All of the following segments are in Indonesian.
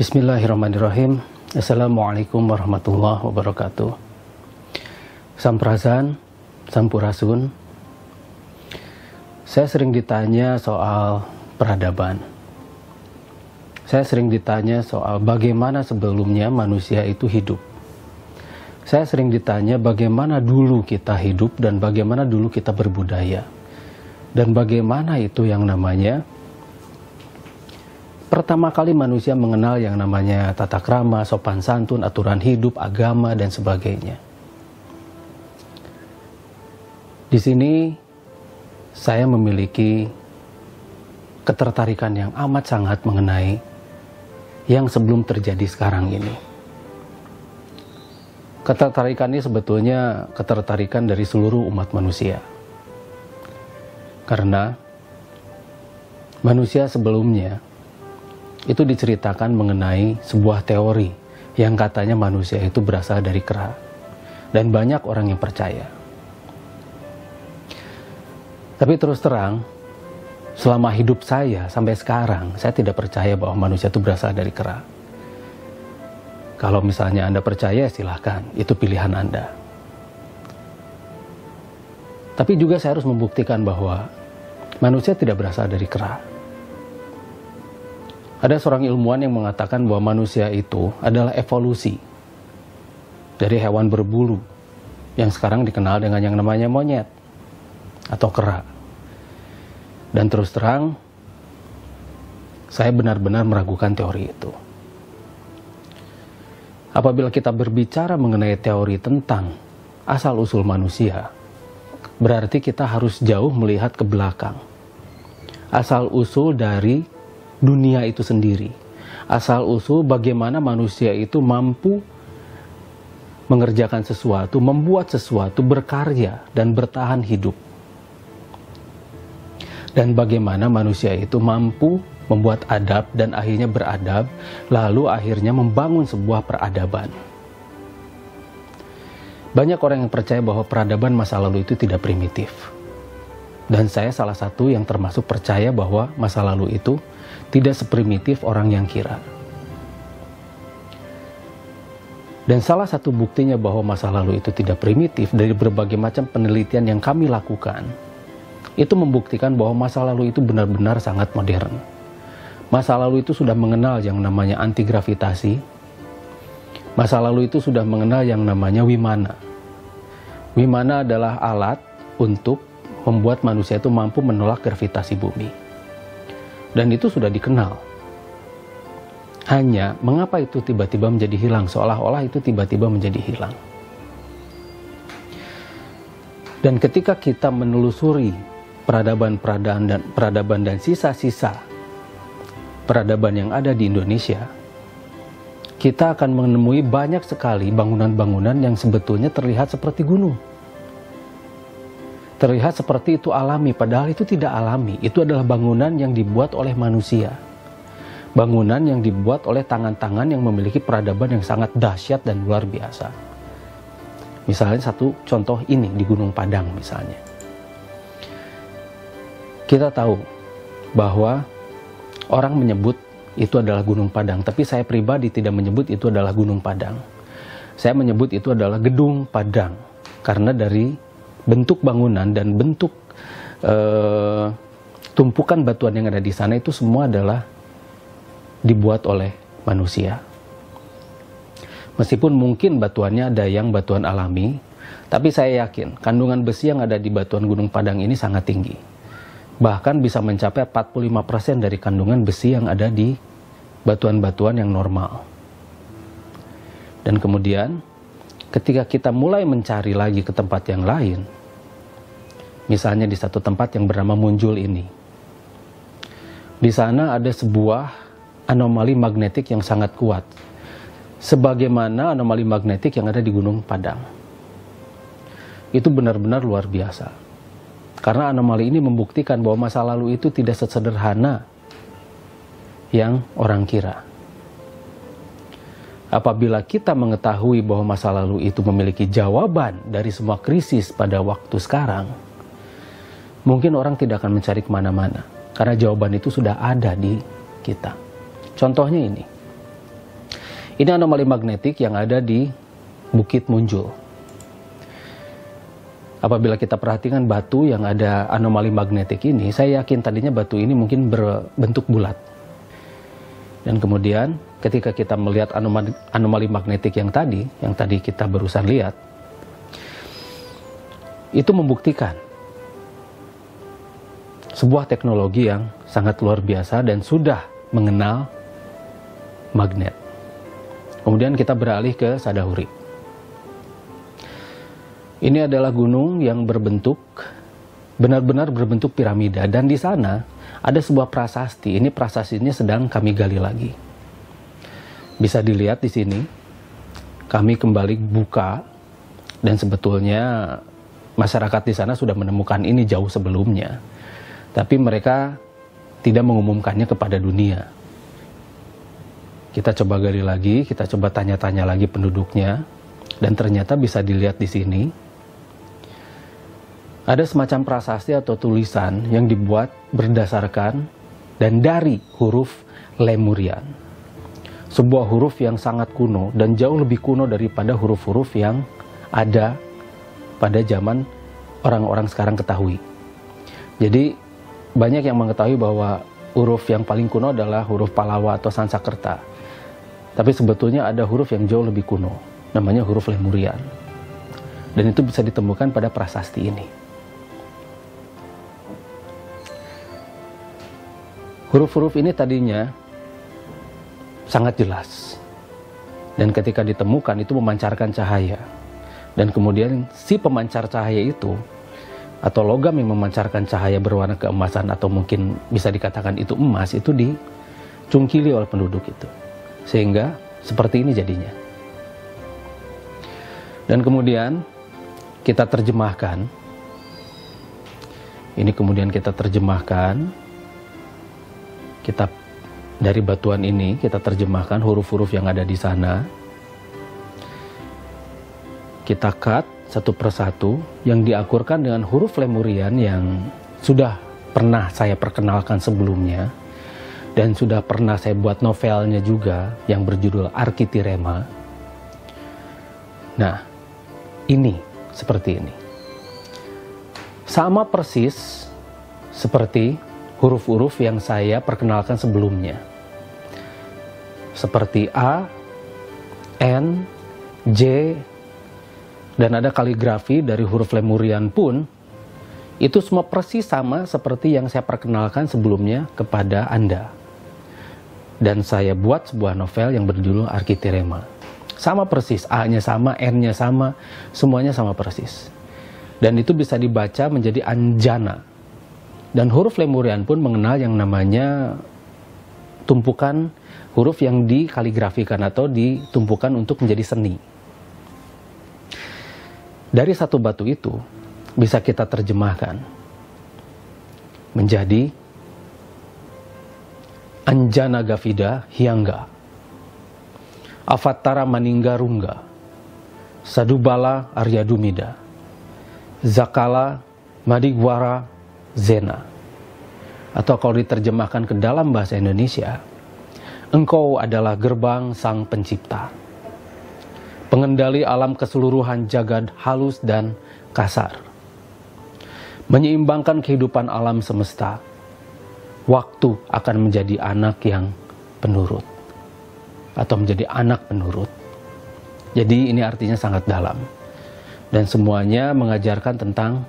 Bismillahirrahmanirrahim. Assalamualaikum warahmatullahi wabarakatuh. Sampurasun, sampurasun. Saya sering ditanya soal peradaban. Saya sering ditanya soal bagaimana sebelumnya manusia itu hidup. Saya sering ditanya bagaimana dulu kita hidup dan bagaimana dulu kita berbudaya. Dan bagaimana itu yang namanya pertama kali manusia mengenal yang namanya tata krama, sopan santun, aturan hidup, agama, dan sebagainya. Di sini saya memiliki ketertarikan yang amat sangat mengenai yang sebelum terjadi sekarang ini. Ketertarikan ini sebetulnya ketertarikan dari seluruh umat manusia. Karena manusia sebelumnya itu diceritakan mengenai sebuah teori yang katanya manusia itu berasal dari kera. Dan banyak orang yang percaya. Tapi terus terang, selama hidup saya sampai sekarang, saya tidak percaya bahwa manusia itu berasal dari kera. Kalau misalnya Anda percaya, silahkan. Itu pilihan Anda. Tapi juga saya harus membuktikan bahwa manusia tidak berasal dari kera. Ada seorang ilmuwan yang mengatakan bahwa manusia itu adalah evolusi dari hewan berbulu yang sekarang dikenal dengan yang namanya monyet atau kera. Dan terus terang, saya benar-benar meragukan teori itu. Apabila kita berbicara mengenai teori tentang asal-usul manusia, berarti kita harus jauh melihat ke belakang. Asal-usul dari dunia itu sendiri. Asal-usul bagaimana manusia itu mampu mengerjakan sesuatu, membuat sesuatu, berkarya, dan bertahan hidup. Dan bagaimana manusia itu mampu membuat adab dan akhirnya beradab, lalu akhirnya membangun sebuah peradaban. Banyak orang yang percaya bahwa peradaban masa lalu itu tidak primitif. Dan saya salah satu yang termasuk percaya bahwa masa lalu itu tidak seprimitif orang yang kira. Dan salah satu buktinya bahwa masa lalu itu tidak primitif dari berbagai macam penelitian yang kami lakukan, itu membuktikan bahwa masa lalu itu benar-benar sangat modern. Masa lalu itu sudah mengenal yang namanya anti-gravitasi. Masa lalu itu sudah mengenal yang namanya wimana. Wimana adalah alat untuk membuat manusia itu mampu menolak gravitasi bumi. Dan itu sudah dikenal. Hanya mengapa itu tiba-tiba menjadi hilang? Seolah-olah itu tiba-tiba menjadi hilang. Dan ketika kita menelusuri peradaban dan sisa-sisa peradaban yang ada di Indonesia, kita akan menemui banyak sekali bangunan-bangunan yang sebetulnya terlihat seperti gunung. Terlihat seperti itu alami, padahal itu tidak alami. Itu adalah bangunan yang dibuat oleh manusia. Bangunan yang dibuat oleh tangan-tangan yang memiliki peradaban yang sangat dahsyat dan luar biasa. Misalnya satu contoh ini di Gunung Padang misalnya. Kita tahu bahwa orang menyebut itu adalah Gunung Padang, tapi saya pribadi tidak menyebut itu adalah Gunung Padang. Saya menyebut itu adalah Gedung Padang, karena dari bentuk bangunan dan bentuk tumpukan batuan yang ada di sana itu semua adalah dibuat oleh manusia. Meskipun mungkin batuannya ada yang batuan alami, tapi saya yakin kandungan besi yang ada di batuan Gunung Padang ini sangat tinggi. Bahkan bisa mencapai 45% dari kandungan besi yang ada di batuan-batuan yang normal. Dan kemudian ketika kita mulai mencari lagi ke tempat yang lain, misalnya di satu tempat yang bernama Munjul ini, di sana ada sebuah anomali magnetik yang sangat kuat, sebagaimana anomali magnetik yang ada di Gunung Padang. Itu benar-benar luar biasa, karena anomali ini membuktikan bahwa masa lalu itu tidak sesederhana yang orang kira. Apabila kita mengetahui bahwa masa lalu itu memiliki jawaban dari semua krisis pada waktu sekarang, mungkin orang tidak akan mencari kemana-mana, karena jawaban itu sudah ada di kita. Contohnya ini, Ini anomali magnetik yang ada di Bukit Munjul. Apabila kita perhatikan batu yang ada anomali magnetik ini, saya yakin tadinya batu ini mungkin berbentuk bulat. Dan kemudian ketika kita melihat anomali magnetik yang tadi kita barusan lihat, itu membuktikan sebuah teknologi yang sangat luar biasa dan sudah mengenal magnet. Kemudian kita beralih ke Sadahuri. Ini adalah gunung yang benar-benar berbentuk piramida, dan di sana ada sebuah prasasti. Ini prasastinya sedang kami gali lagi. Bisa dilihat di sini. Kami kembali buka, dan sebetulnya masyarakat di sana sudah menemukan ini jauh sebelumnya. Tapi mereka tidak mengumumkannya kepada dunia. Kita coba gali lagi, kita coba tanya-tanya lagi penduduknya, dan ternyata bisa dilihat di sini. Ada semacam prasasti atau tulisan yang dibuat berdasarkan dan dari huruf Lemurian. Sebuah huruf yang sangat kuno dan jauh lebih kuno daripada huruf-huruf yang ada pada zaman orang-orang sekarang ketahui. Jadi banyak yang mengetahui bahwa huruf yang paling kuno adalah huruf Palawa atau Sansakerta. Tapi sebetulnya ada huruf yang jauh lebih kuno, namanya huruf Lemurian. Dan itu bisa ditemukan pada prasasti ini. Huruf-huruf ini tadinya sangat jelas. Dan ketika ditemukan itu memancarkan cahaya. Dan kemudian si pemancar cahaya itu, atau logam yang memancarkan cahaya berwarna keemasan, atau mungkin bisa dikatakan itu emas, itu dicungkili oleh penduduk itu. Sehingga seperti ini jadinya. Dan kemudian kita terjemahkan. Ini kemudian kita terjemahkan. Kita dari batuan ini kita terjemahkan huruf-huruf yang ada di sana. Kita cut satu persatu yang diakurkan dengan huruf Lemurian yang sudah pernah saya perkenalkan sebelumnya dan sudah pernah saya buat novelnya juga yang berjudul Arkitirema. Nah, ini seperti ini. Sama persis seperti huruf-huruf yang saya perkenalkan sebelumnya. Seperti A, N, J, dan ada kaligrafi dari huruf Lemurian pun, itu semua persis sama seperti yang saya perkenalkan sebelumnya kepada Anda. Dan saya buat sebuah novel yang berjudul Arkitirema. Sama persis, A-nya sama, N-nya sama, semuanya sama persis. Dan itu bisa dibaca menjadi Anjana. Dan huruf Lemurian pun mengenal yang namanya tumpukan huruf yang dikaligrafikan atau ditumpukan untuk menjadi seni. Dari satu batu itu bisa kita terjemahkan menjadi Anjana Gavida Hyangga, Avatara Maninggarungga, Sadubala Aryadumida, Zakala Madigwara Zena. Atau kalau diterjemahkan ke dalam bahasa Indonesia, Engkau adalah gerbang Sang Pencipta, pengendali alam keseluruhan jagad halus dan kasar, menyeimbangkan kehidupan alam semesta. Waktu akan menjadi anak yang penurut, atau menjadi anak penurut. Jadi ini artinya sangat dalam, dan semuanya mengajarkan tentang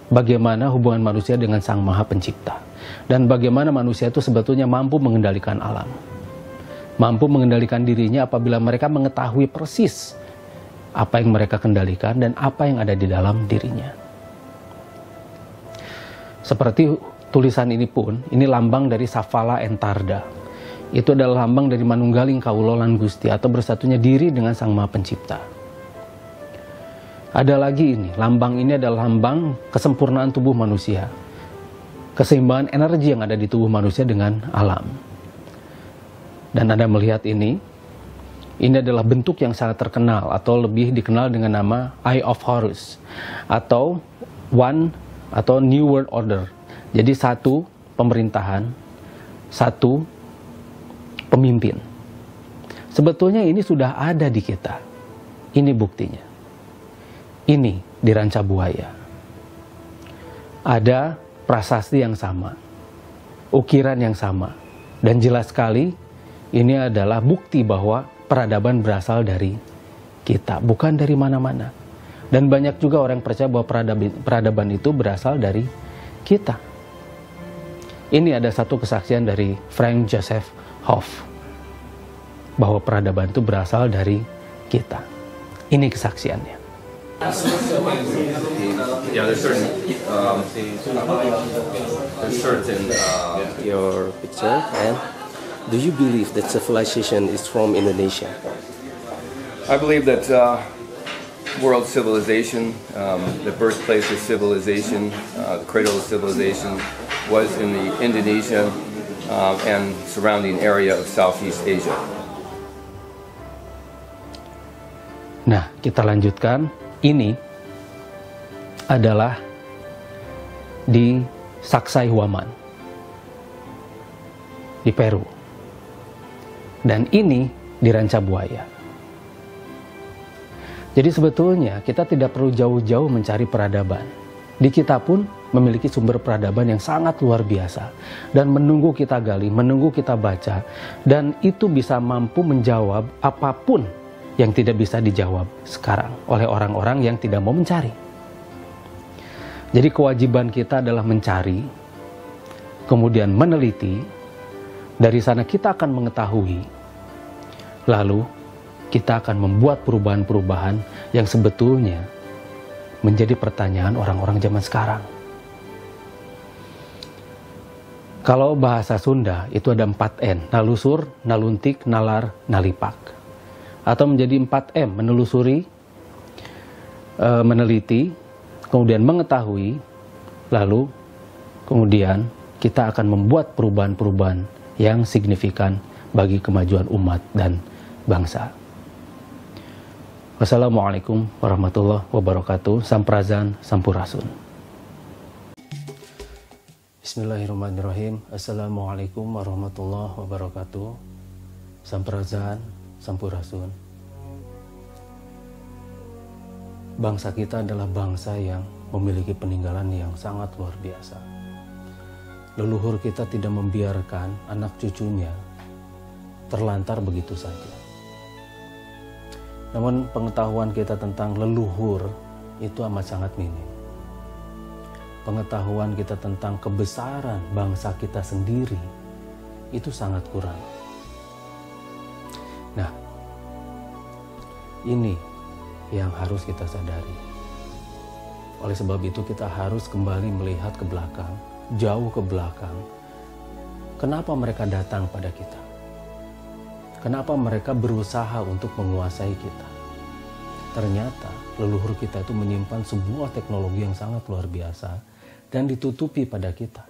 bagaimana hubungan manusia dengan Sang Maha Pencipta. Dan bagaimana manusia itu sebetulnya mampu mengendalikan alam. Mampu mengendalikan dirinya apabila mereka mengetahui persis apa yang mereka kendalikan dan apa yang ada di dalam dirinya. Seperti tulisan ini pun, ini lambang dari Safala Entarda. Itu adalah lambang dari Manunggaling Kawula lan Gusti, atau bersatunya diri dengan Sang Maha Pencipta. Ada lagi ini, lambang ini adalah lambang kesempurnaan tubuh manusia. Keseimbangan energi yang ada di tubuh manusia dengan alam. Dan Anda melihat ini adalah bentuk yang sangat terkenal atau lebih dikenal dengan nama Eye of Horus atau One atau New World Order. Jadi satu pemerintahan, satu pemimpin. Sebetulnya ini sudah ada di kita. Ini buktinya. Ini di Ranca Buaya. Ada prasasti yang sama, ukiran yang sama, dan jelas sekali ini adalah bukti bahwa peradaban berasal dari kita, bukan dari mana-mana. Dan banyak juga orang yang percaya bahwa peradaban itu berasal dari kita. Ini ada satu kesaksian dari Frank Joseph Hoff, bahwa peradaban itu berasal dari kita. Ini kesaksiannya. Yeah, there's certain Your picture, and do you believe that civilization is from Indonesia? I believe that world civilization, the birthplace of civilization, the cradle of civilization, was in the Indonesia and surrounding area of Southeast Asia. Nah, kita lanjutkan. Ini adalah di Saksai Huaman, di Peru. Dan ini di Ranca Buaya. Jadi sebetulnya kita tidak perlu jauh-jauh mencari peradaban. Di kita pun memiliki sumber peradaban yang sangat luar biasa. Dan menunggu kita gali, menunggu kita baca. Dan itu bisa mampu menjawab apapun yang tidak bisa dijawab sekarang oleh orang-orang yang tidak mau mencari. Jadi kewajiban kita adalah mencari, kemudian meneliti, dari sana kita akan mengetahui, lalu kita akan membuat perubahan-perubahan yang sebetulnya menjadi pertanyaan orang-orang zaman sekarang. Kalau bahasa Sunda itu ada 4N, nalusur, naluntik, nalar, nalipak. Atau menjadi 4M, menelusuri, meneliti, kemudian mengetahui, lalu kemudian kita akan membuat perubahan-perubahan yang signifikan bagi kemajuan umat dan bangsa. Wassalamualaikum warahmatullahi wabarakatuh. Samprazan, Sampurasun. Bismillahirrahmanirrahim. Assalamualaikum warahmatullahi wabarakatuh. Samprazan, Sampurasun. Bangsa kita adalah bangsa yang memiliki peninggalan yang sangat luar biasa. Leluhur kita tidak membiarkan anak cucunya terlantar begitu saja. Namun pengetahuan kita tentang leluhur itu amat sangat minim. Pengetahuan kita tentang kebesaran bangsa kita sendiri itu sangat kurang. Nah, ini yang harus kita sadari. Oleh sebab itu kita harus kembali melihat ke belakang, jauh ke belakang. Kenapa mereka datang pada kita? Kenapa mereka berusaha untuk menguasai kita? Ternyata leluhur kita itu menyimpan sebuah teknologi yang sangat luar biasa dan ditutupi pada kita.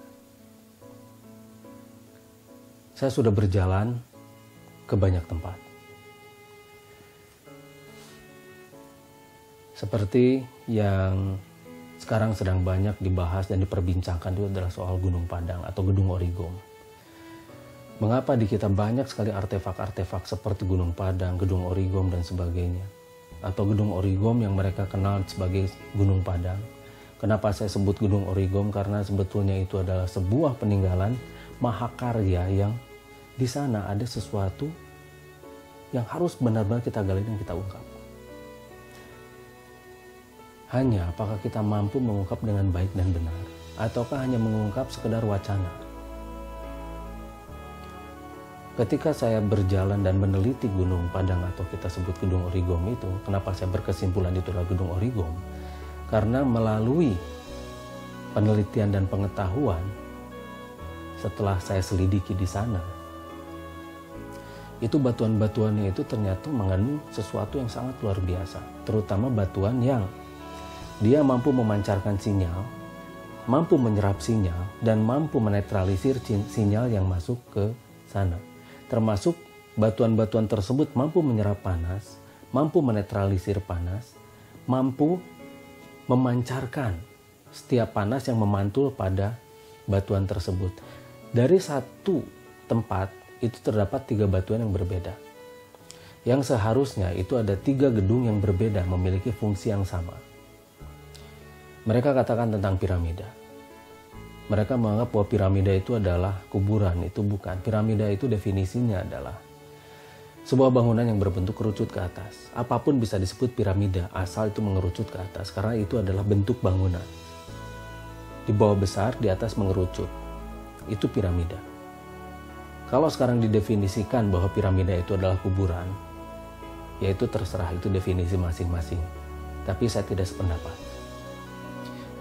Saya sudah berjalan ke banyak tempat. Seperti yang sekarang sedang banyak dibahas dan diperbincangkan itu adalah soal Gunung Padang atau Gedung Origom. Mengapa di kita banyak sekali artefak-artefak seperti Gunung Padang, Gedung Origom dan sebagainya. Atau Gedung Origom yang mereka kenal sebagai Gunung Padang. Kenapa saya sebut Gedung Origom? Karena sebetulnya itu adalah sebuah peninggalan mahakarya yang di sana ada sesuatu yang harus benar-benar kita gali dan kita ungkap. Hanya apakah kita mampu mengungkap dengan baik dan benar, ataukah hanya mengungkap sekedar wacana? Ketika saya berjalan dan meneliti Gunung Padang atau kita sebut Gedung Origom itu, kenapa saya berkesimpulan itu adalah Gedung Origom? Karena melalui penelitian dan pengetahuan, setelah saya selidiki di sana, itu batuan-batuannya itu ternyata mengandung sesuatu yang sangat luar biasa. Terutama batuan yang dia mampu memancarkan sinyal, mampu menyerap sinyal, dan mampu menetralisir sinyal yang masuk ke sana. Termasuk batuan-batuan tersebut mampu menyerap panas, mampu menetralisir panas, mampu memancarkan setiap panas yang memantul pada batuan tersebut. Dari satu tempat itu terdapat 3 batuan yang berbeda. Yang seharusnya itu ada 3 gedung yang berbeda memiliki fungsi yang sama. Mereka katakan tentang piramida. Mereka menganggap bahwa piramida itu adalah kuburan. Itu bukan. Piramida itu definisinya adalah sebuah bangunan yang berbentuk kerucut ke atas. Apapun bisa disebut piramida asal itu mengerucut ke atas, karena itu adalah bentuk bangunan. Di bawah besar, di atas mengerucut. Itu piramida. Kalau sekarang didefinisikan bahwa piramida itu adalah kuburan, yaitu terserah, itu definisi masing-masing. Tapi saya tidak sependapat.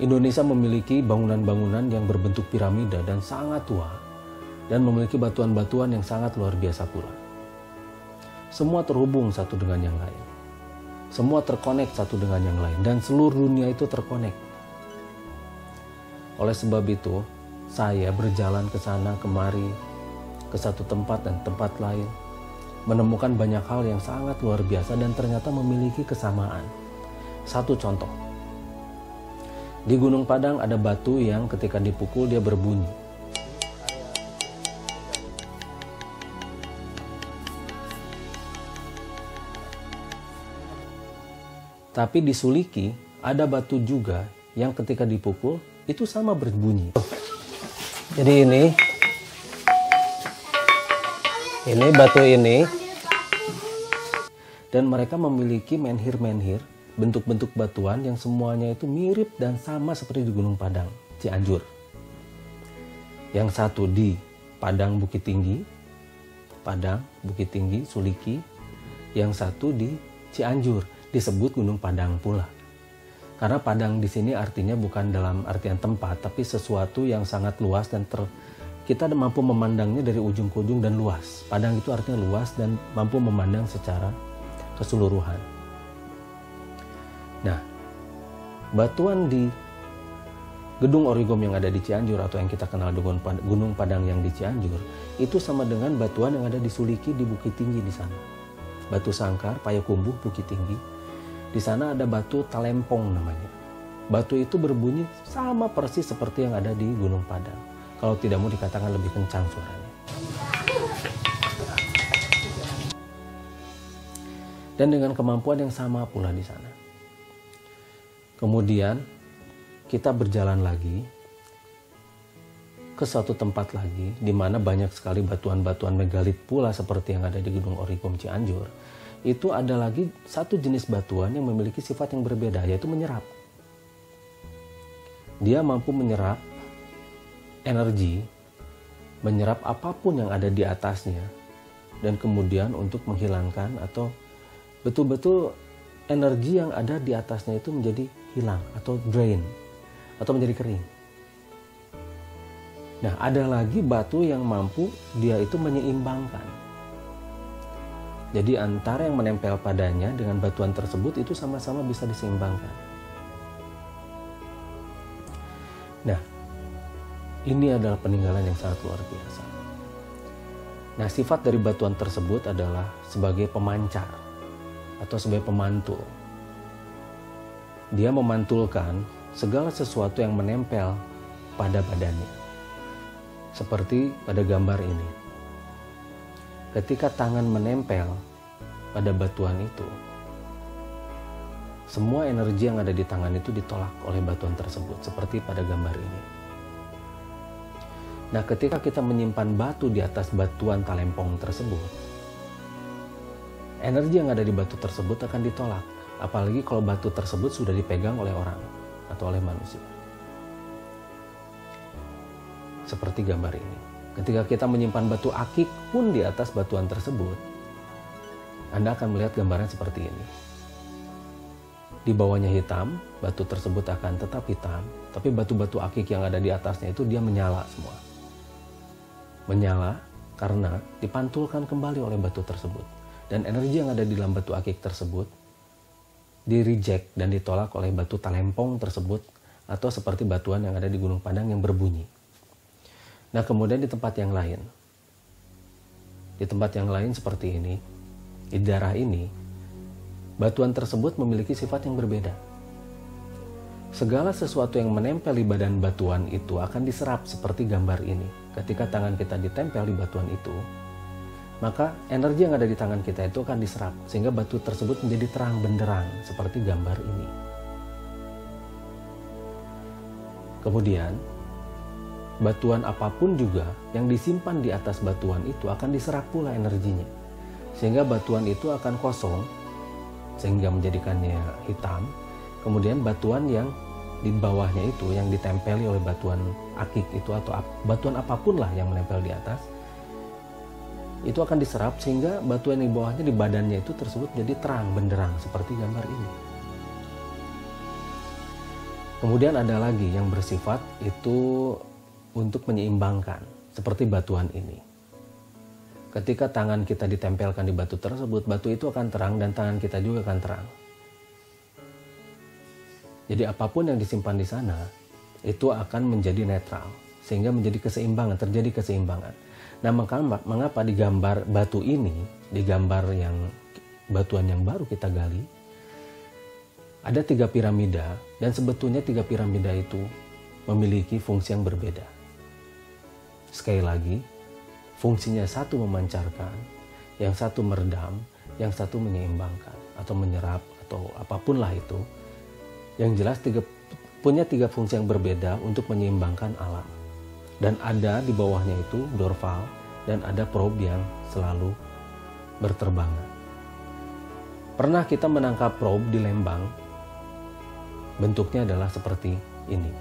Indonesia memiliki bangunan-bangunan yang berbentuk piramida dan sangat tua, dan memiliki batuan-batuan yang sangat luar biasa pula. Semua terhubung satu dengan yang lain. Semua terkonek satu dengan yang lain, dan seluruh dunia itu terkonek. Oleh sebab itu, saya berjalan ke sana kemari, ke satu tempat dan tempat lain, menemukan banyak hal yang sangat luar biasa dan ternyata memiliki kesamaan. Satu contoh, di Gunung Padang ada batu yang ketika dipukul dia berbunyi. Tapi di Suliki ada batu juga yang ketika dipukul itu sama berbunyi. Jadi ini batu ini, dan mereka memiliki menhir-menhir, bentuk-bentuk batuan yang semuanya itu mirip dan sama seperti di Gunung Padang, Cianjur. Yang satu di Padang Bukit Tinggi, Suliki. Yang satu di Cianjur, disebut Gunung Padang pula. Karena Padang di sini artinya bukan dalam artian tempat, tapi sesuatu yang sangat luas dan kita mampu memandangnya dari ujung ke ujung dan luas. Padang itu artinya luas dan mampu memandang secara keseluruhan. Nah, batuan di Gedung Origom yang ada di Cianjur atau yang kita kenal dengan Gunung Padang yang di Cianjur itu sama dengan batuan yang ada di Suliki di Bukit Tinggi di sana. Batu Sangkar, Payakumbuh, Bukit Tinggi. Di sana ada batu Talempong namanya. Batu itu berbunyi sama persis seperti yang ada di Gunung Padang. Kalau tidak mau dikatakan lebih kencang suaranya. Dan dengan kemampuan yang sama pula di sana. Kemudian kita berjalan lagi ke suatu tempat lagi di mana banyak sekali batuan-batuan megalit pula seperti yang ada di Gedung Origom Cianjur. Itu ada lagi satu jenis batuan yang memiliki sifat yang berbeda, yaitu menyerap. Dia mampu menyerap energi, menyerap apapun yang ada di atasnya, dan kemudian untuk menghilangkan atau betul-betul energi yang ada di atasnya itu menjadi hilang atau drain, atau menjadi kering. Nah, ada lagi batu yang mampu dia itu menyeimbangkan. Jadi antara yang menempel padanya dengan batuan tersebut itu sama-sama bisa diseimbangkan. Nah, ini adalah peninggalan yang sangat luar biasa. Nah, sifat dari batuan tersebut adalah sebagai pemancar atau sebagai pemantul. Dia memantulkan segala sesuatu yang menempel pada badannya. Seperti pada gambar ini. Ketika tangan menempel pada batuan itu, semua energi yang ada di tangan itu ditolak oleh batuan tersebut, seperti pada gambar ini. Nah, ketika kita menyimpan batu di atas batuan Talempong tersebut, energi yang ada di batu tersebut akan ditolak, apalagi kalau batu tersebut sudah dipegang oleh orang atau oleh manusia. Seperti gambar ini. Ketika kita menyimpan batu akik pun di atas batuan tersebut, Anda akan melihat gambaran seperti ini. Di bawahnya hitam, batu tersebut akan tetap hitam, tapi batu-batu akik yang ada di atasnya itu dia menyala semua. Menyala karena dipantulkan kembali oleh batu tersebut. Dan energi yang ada di dalam batu akik tersebut di-reject dan ditolak oleh batu Talempong tersebut, atau seperti batuan yang ada di Gunung Padang yang berbunyi. Nah, kemudian di tempat yang lain seperti ini, di daerah ini, batuan tersebut memiliki sifat yang berbeda. Segala sesuatu yang menempel di badan batuan itu akan diserap seperti gambar ini. Ketika tangan kita ditempel di batuan itu, maka energi yang ada di tangan kita itu akan diserap sehingga batu tersebut menjadi terang benderang seperti gambar ini. Kemudian batuan apapun juga yang disimpan di atas batuan itu akan diserap pula energinya, sehingga batuan itu akan kosong sehingga menjadikannya hitam. Kemudian batuan yang di bawahnya itu yang ditempeli oleh batuan akik itu atau batuan apapun lah yang menempel di atas itu akan diserap sehingga batuan di bawahnya di badannya itu tersebut jadi terang benderang seperti gambar ini. Kemudian ada lagi yang bersifat itu untuk menyeimbangkan seperti batuan ini. Ketika tangan kita ditempelkan di batu tersebut, batu itu akan terang dan tangan kita juga akan terang. Jadi apapun yang disimpan di sana itu akan menjadi netral sehingga menjadi keseimbangan, terjadi keseimbangan. Nah, mengapa di gambar batu ini, di gambar yang batuan yang baru kita gali, ada 3 piramida dan sebetulnya 3 piramida itu memiliki fungsi yang berbeda. Sekali lagi, fungsinya satu memancarkan, yang satu meredam, yang satu menyeimbangkan atau menyerap atau apapun lah itu. Yang jelas punya 3 fungsi yang berbeda untuk menyeimbangkan alam. Dan ada di bawahnya itu dorval dan ada probe yang selalu berterbangan. Pernah kita menangkap probe di Lembang, bentuknya adalah seperti ini.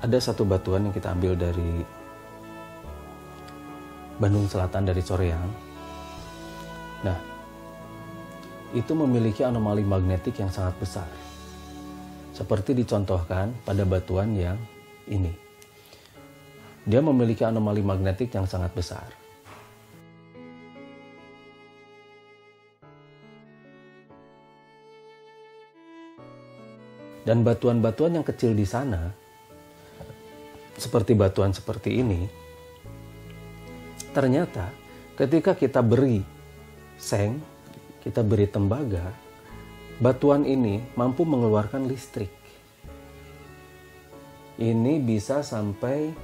Ada satu batuan yang kita ambil dari Bandung Selatan, dari Soreang. Nah, itu memiliki anomali magnetik yang sangat besar. Seperti dicontohkan pada batuan yang ini. Dia memiliki anomali magnetik yang sangat besar. Dan batuan-batuan yang kecil di sana, seperti batuan seperti ini, ternyata ketika kita beri seng, kita beri tembaga, batuan ini mampu mengeluarkan listrik. Ini bisa sampai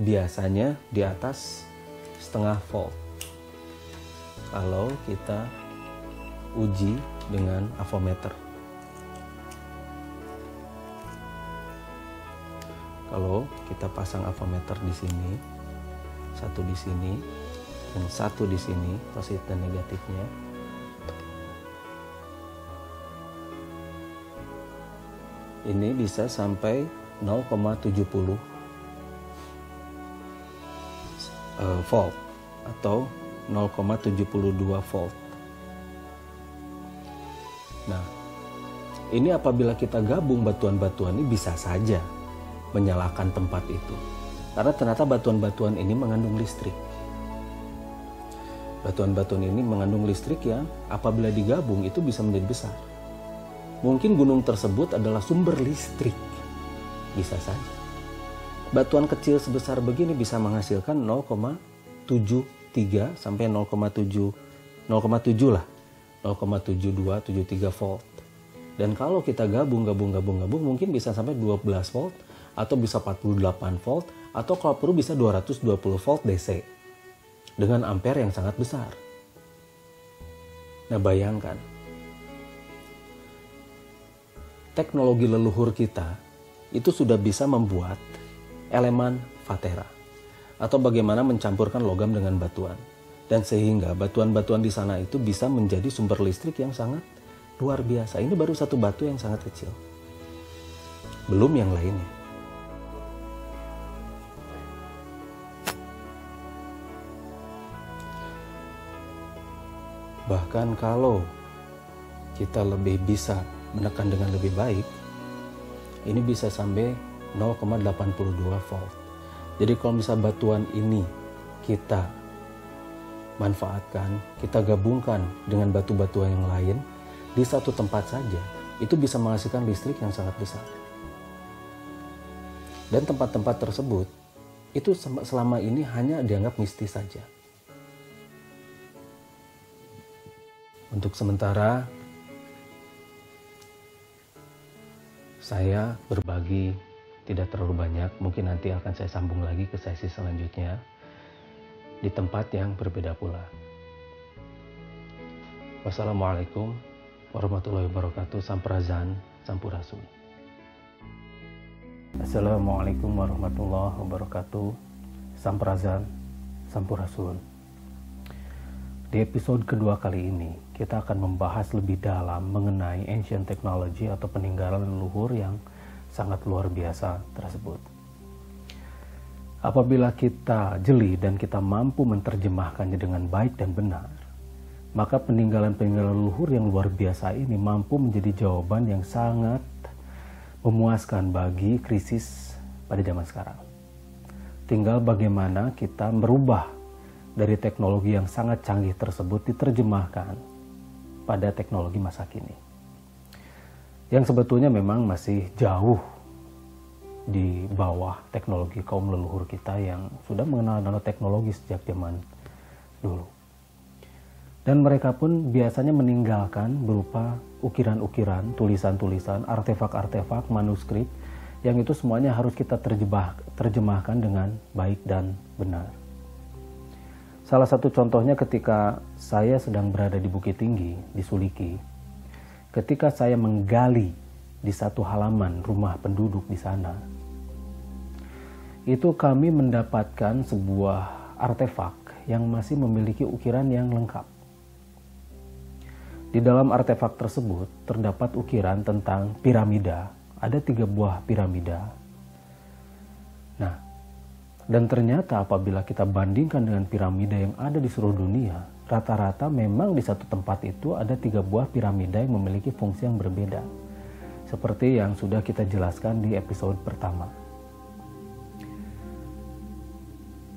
biasanya di atas 0,5 volt. Kalau kita uji dengan avometer. Kalau kita pasang avometer di sini, satu di sini, dan satu di sini, positif dan negatifnya. Ini bisa sampai 0,70 volt atau 0,72 volt. Nah, ini apabila kita gabung batuan-batuan ini bisa saja menyalakan tempat itu. Karena ternyata batuan-batuan ini mengandung listrik. Batuan-batuan ini mengandung listrik yang apabila digabung itu bisa menjadi besar. Mungkin gunung tersebut adalah sumber listrik. Bisa saja. Batuan kecil sebesar begini bisa menghasilkan 0,73 sampai 0,7 lah. 0,7273 volt. Dan kalau kita gabung mungkin bisa sampai 12 volt atau bisa 48 volt atau kalau perlu bisa 220 volt DC dengan ampere yang sangat besar. Nah, bayangkan teknologi leluhur kita itu sudah bisa membuat elemen vatera atau bagaimana mencampurkan logam dengan batuan, dan sehingga batuan-batuan di sana itu bisa menjadi sumber listrik yang sangat luar biasa. Ini baru satu batu yang sangat kecil, belum yang lainnya. Bahkan kalau kita lebih bisa menekan dengan lebih baik, ini bisa sampai 0,82 volt. Jadi kalau misal batuan ini kita manfaatkan, kita gabungkan dengan batu-batuan yang lain di satu tempat saja, itu bisa menghasilkan listrik yang sangat besar. Dan tempat-tempat tersebut itu selama ini hanya dianggap mistis saja. Untuk sementara Saya berbagi tidak terlalu banyak, mungkin nanti akan saya sambung lagi ke sesi selanjutnya di tempat yang berbeda pula. Wassalamualaikum warahmatullahi wabarakatuh. Samprazan, Sampurasun. Assalamualaikum warahmatullahi wabarakatuh. Samprazan, Sampurasun. Di episode kedua kali ini, kita akan membahas lebih dalam mengenai ancient technology atau peninggalan leluhur yang sangat luar biasa tersebut. Apabila kita jeli dan kita mampu menerjemahkannya dengan baik dan benar, maka peninggalan-peninggalan leluhur yang luar biasa ini mampu menjadi jawaban yang sangat memuaskan bagi krisis pada zaman sekarang. Tinggal bagaimana kita merubah dari teknologi yang sangat canggih tersebut diterjemahkan pada teknologi masa kini. Yang sebetulnya memang masih jauh di bawah teknologi kaum leluhur kita yang sudah mengenal nanoteknologi sejak zaman dulu. Dan mereka pun biasanya meninggalkan berupa ukiran-ukiran, tulisan-tulisan, artefak-artefak, manuskrip, yang itu semuanya harus kita terjemahkan dengan baik dan benar. Salah satu contohnya ketika saya sedang berada di Bukit Tinggi, di Suliki, ketika saya menggali di satu halaman rumah penduduk di sana, itu kami mendapatkan sebuah artefak yang masih memiliki ukiran yang lengkap. Di dalam artefak tersebut terdapat ukiran tentang piramida. Ada 3 buah piramida. Nah, dan ternyata apabila kita bandingkan dengan piramida yang ada di seluruh dunia, rata-rata memang di satu tempat itu ada 3 buah piramida yang memiliki fungsi yang berbeda. Seperti yang sudah kita jelaskan di episode pertama.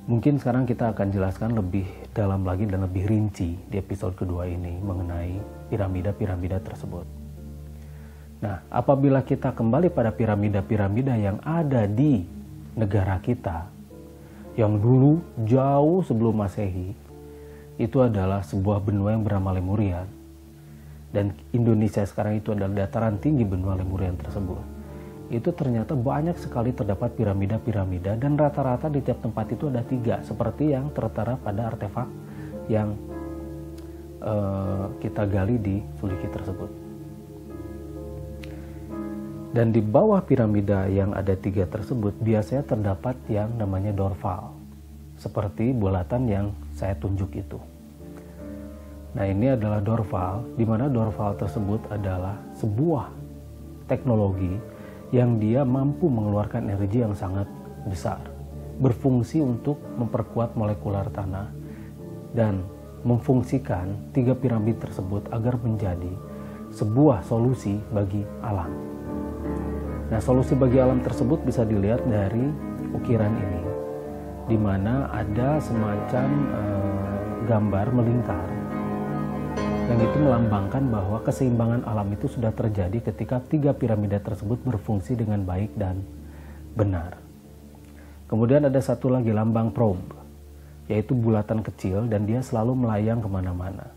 Mungkin sekarang kita akan jelaskan lebih dalam lagi dan lebih rinci di episode kedua ini mengenai piramida-piramida tersebut. Nah, apabila kita kembali pada piramida-piramida yang ada di negara kita, yang dulu jauh sebelum Masehi, itu adalah sebuah benua yang bernama Lemurian. Dan Indonesia sekarang itu adalah dataran tinggi benua Lemurian tersebut. Itu ternyata banyak sekali terdapat piramida-piramida dan rata-rata di tiap tempat itu ada 3 seperti yang tertera pada artefak yang kita gali di Suliki tersebut. Dan di bawah piramida yang ada 3 tersebut biasanya terdapat yang namanya dorval, seperti bulatan yang saya tunjuk itu. Nah, ini adalah dorval, di mana dorval tersebut adalah sebuah teknologi yang dia mampu mengeluarkan energi yang sangat besar, berfungsi untuk memperkuat molekular tanah dan memfungsikan 3 piramid tersebut agar menjadi sebuah solusi bagi alam. Nah, solusi bagi alam tersebut bisa dilihat dari ukiran ini, di mana ada semacam gambar melingkar yang itu melambangkan bahwa keseimbangan alam itu sudah terjadi ketika 3 piramida tersebut berfungsi dengan baik dan benar. Kemudian ada satu lagi lambang probe, yaitu bulatan kecil dan dia selalu melayang kemana-mana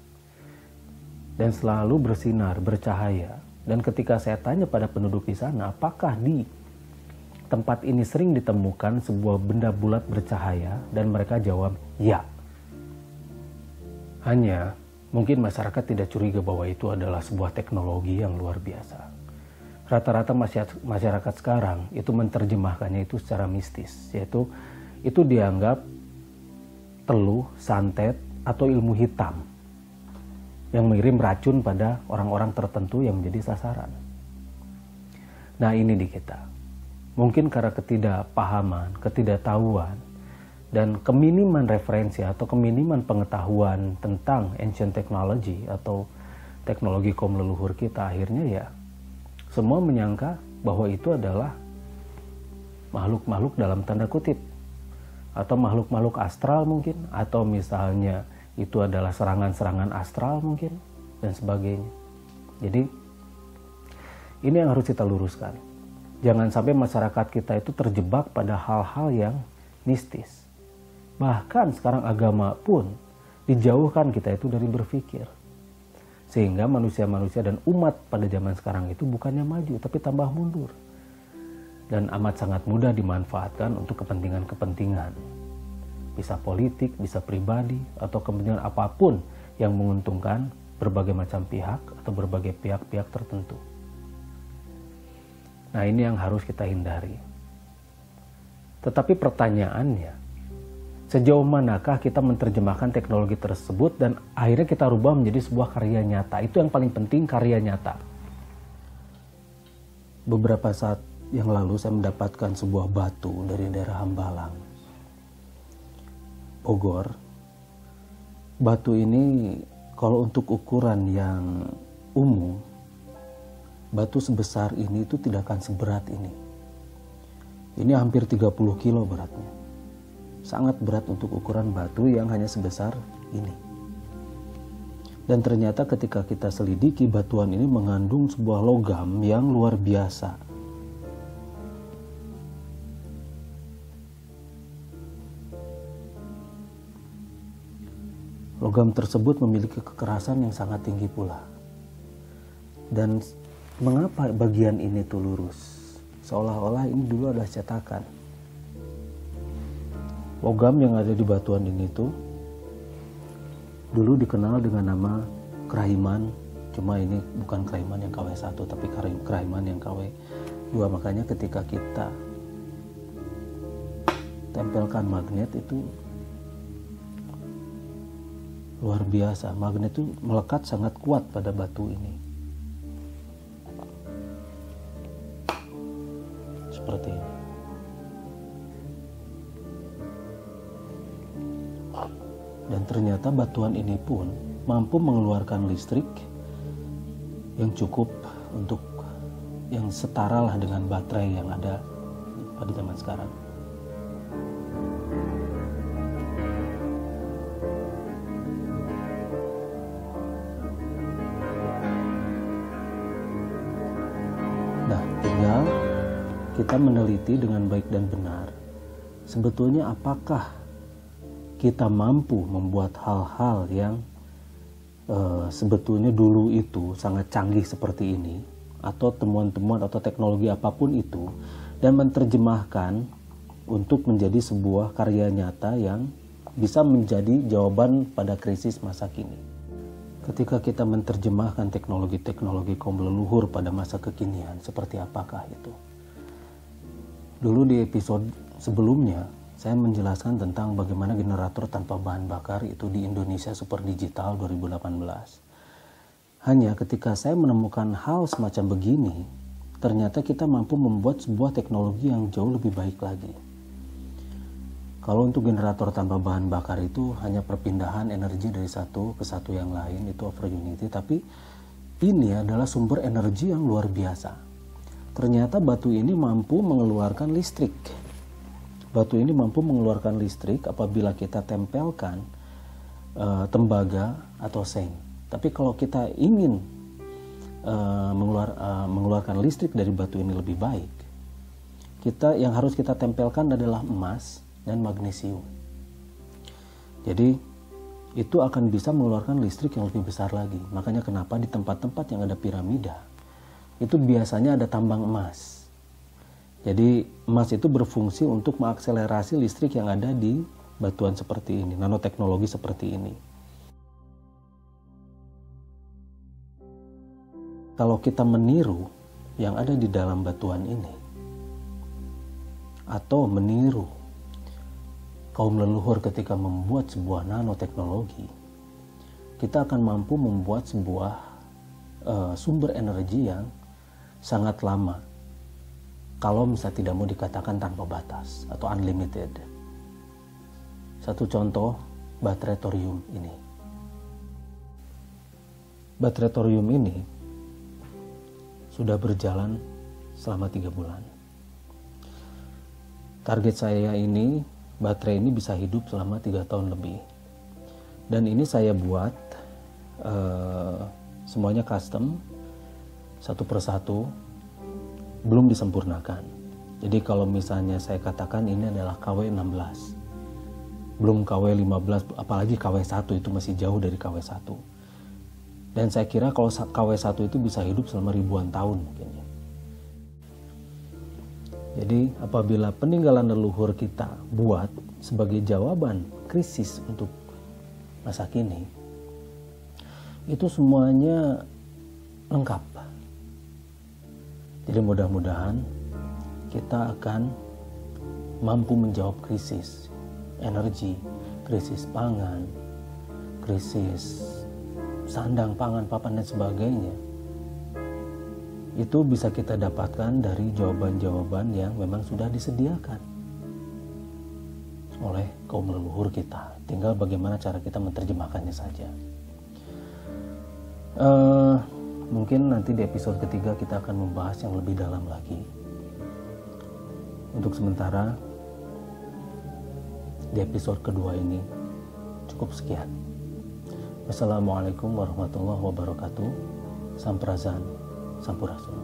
dan selalu bersinar, bercahaya. Dan ketika saya tanya pada penduduk di sana, apakah di tempat ini sering ditemukan sebuah benda bulat bercahaya, dan mereka jawab ya. Hanya mungkin masyarakat tidak curiga bahwa itu adalah sebuah teknologi yang luar biasa. Rata-rata masyarakat sekarang itu menerjemahkannya itu secara mistis, yaitu itu dianggap teluh, santet, atau ilmu hitam yang mengirim racun pada orang-orang tertentu yang menjadi sasaran. Nah, ini di kita. Mungkin karena ketidakpahaman, ketidaktahuan, dan keminiman referensi atau keminiman pengetahuan tentang ancient technology atau teknologi kaum leluhur kita, akhirnya ya semua menyangka bahwa itu adalah makhluk-makhluk dalam tanda kutip, atau makhluk-makhluk astral mungkin, atau misalnya itu adalah serangan-serangan astral mungkin, dan sebagainya. Jadi ini yang harus kita luruskan. Jangan sampai masyarakat kita itu terjebak pada hal-hal yang mistis. Bahkan sekarang agama pun dijauhkan kita itu dari berpikir. Sehingga manusia-manusia dan umat pada zaman sekarang itu bukannya maju, tapi tambah mundur. Dan amat sangat mudah dimanfaatkan untuk kepentingan-kepentingan. Bisa politik, bisa pribadi, atau kepentingan apapun yang menguntungkan berbagai macam pihak atau berbagai pihak-pihak tertentu. Nah, ini yang harus kita hindari. Tetapi pertanyaannya, sejauh manakah kita menerjemahkan teknologi tersebut dan akhirnya kita rubah menjadi sebuah karya nyata? Itu yang paling penting, karya nyata. Beberapa saat yang lalu saya mendapatkan sebuah batu dari daerah Hambalang, Bogor. Batu ini kalau untuk ukuran yang umum, batu sebesar ini itu tidak akan seberat ini. Ini hampir 30 kilo beratnya. Sangat berat untuk ukuran batu yang hanya sebesar ini. Dan ternyata ketika kita selidiki, batuan ini mengandung sebuah logam yang luar biasa. Logam tersebut memiliki kekerasan yang sangat tinggi pula. Dan mengapa bagian ini tuh lurus? Seolah-olah ini dulu adalah cetakan. Logam yang ada di batuan ini tuh dulu dikenal dengan nama Krahiman. Cuma ini bukan Krahiman yang KW1, tapi Krahiman yang KW2. Makanya ketika kita tempelkan magnet itu luar biasa. Magnet itu melekat sangat kuat pada batu ini. Seperti ini. Dan ternyata batuan ini pun mampu mengeluarkan listrik yang cukup untuk yang setara lah dengan baterai yang ada pada zaman sekarang. Nah, tinggal kita meneliti dengan baik dan benar, sebetulnya apakah kita mampu membuat hal-hal yang sebetulnya dulu itu sangat canggih seperti ini, atau temuan-temuan atau teknologi apapun itu, dan menerjemahkan untuk menjadi sebuah karya nyata yang bisa menjadi jawaban pada krisis masa kini. Ketika kita menerjemahkan teknologi-teknologi kaum leluhur pada masa kekinian, seperti apakah itu? Dulu di episode sebelumnya, saya menjelaskan tentang bagaimana generator tanpa bahan bakar itu di Indonesia Super Digital 2018. Hanya ketika saya menemukan hal semacam begini, ternyata kita mampu membuat sebuah teknologi yang jauh lebih baik lagi. Kalau untuk generator tanpa bahan bakar itu hanya perpindahan energi dari satu ke satu yang lain, itu over unity, tapi ini adalah sumber energi yang luar biasa. Ternyata batu ini mampu mengeluarkan listrik. Batu ini mampu mengeluarkan listrik apabila kita tempelkan tembaga atau seng. Tapi kalau kita ingin mengeluarkan listrik dari batu ini lebih baik, yang harus kita tempelkan adalah emas dan magnesium. Jadi itu akan bisa mengeluarkan listrik yang lebih besar lagi. Makanya kenapa di tempat-tempat yang ada piramida itu biasanya ada tambang emas. Jadi emas itu berfungsi untuk mengakselerasi listrik yang ada di batuan seperti ini, nanoteknologi seperti ini. Kalau kita meniru yang ada di dalam batuan ini, atau meniru kaum leluhur ketika membuat sebuah nanoteknologi, kita akan mampu membuat sebuah sumber energi yang sangat lama, kalau misalnya tidak mau dikatakan tanpa batas atau unlimited. Satu contoh, baterai thorium ini. Baterai thorium ini sudah berjalan selama 3 bulan. Target saya ini, baterai ini bisa hidup selama 3 tahun lebih. Dan ini saya buat semuanya custom, satu persatu, belum disempurnakan. Jadi kalau misalnya saya katakan ini adalah KW16, belum KW15, apalagi KW1 itu masih jauh dari KW1. Dan saya kira kalau KW1 itu bisa hidup selama ribuan tahun mungkin ya. Jadi apabila peninggalan leluhur kita buat sebagai jawaban krisis untuk masa kini, itu semuanya lengkap. Jadi mudah-mudahan kita akan mampu menjawab krisis energi, krisis pangan, krisis sandang, pangan, papan dan sebagainya. Itu bisa kita dapatkan dari jawaban-jawaban yang memang sudah disediakan oleh kaum leluhur kita. Tinggal bagaimana cara kita menerjemahkannya saja. Mungkin nanti di episode ketiga kita akan membahas yang lebih dalam lagi. Untuk sementara di episode kedua ini cukup sekian. Wassalamualaikum warahmatullahi wabarakatuh. Sampurasun, sampurasun.